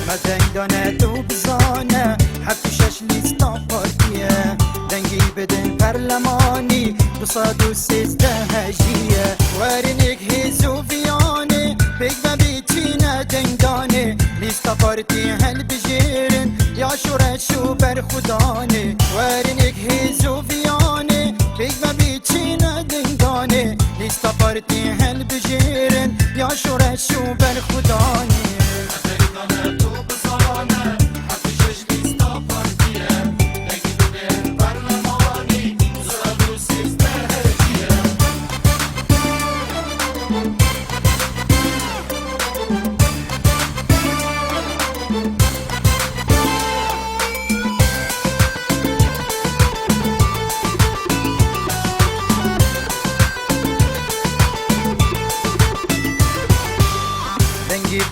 مدنگ دانه تو بزانه هفت شش لیستا پارتیه دنگی بدن پرلمانی 213 هجیه ورنک هیزو بیانه بگ و بیچینه دنگانه لیستا پارتی هل بجیرن یا شورشو بر خدانه ورنک هیزو بیانه بگ و بیچینه دنگانه لیستا پارتی هل بجیرن یا شورشو بر خدانه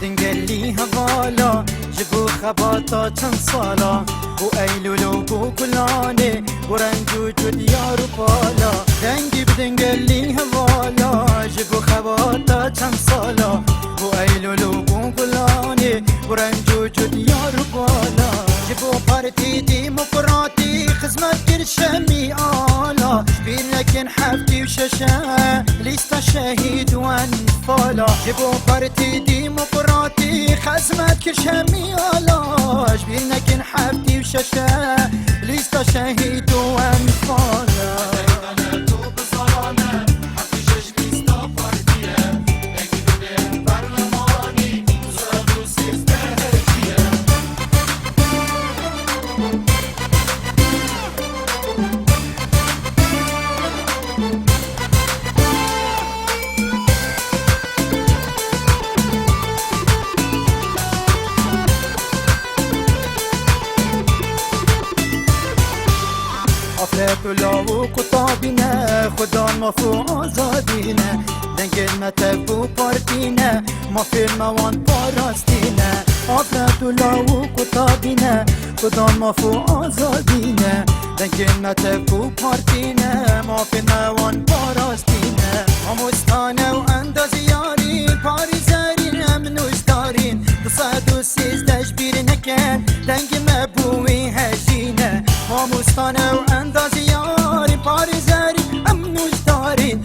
دنگلی هوالا جبو خباتا چند سالا بو ایلولو بو گلانه بو رنجو جو دیارو بالا دنگی بدنگلی هوالا جبو خباتا چند سالا بو ایلولو بو گلانه بو رنجو جو دیارو بالا جبو پارتی دیموکراتی خدمت گرشمی آلا بیر لکن حفتی و ششه لیستا شهید و انفالا جبو پارتی دیموکراتی خدمت گرشمی آلا بیر لکن حفتی و ششه لیستا شهید و انفالا آفرت و لاو کتابینه خدا مفو آزادینه دنگل متبو پارتینه ما فیلموان پاراستینه آفرت و لاو کتابینه خدا مفو آزادینه دنگل متبو پارتینه ما فیلموان پاراستینه آموستانه و اندازیاری پاریزارین امنوش دارین 213 بیر نکن دنگ مبوی هجینه آموستانه و اندازیاری پاریزاری امنوش دارین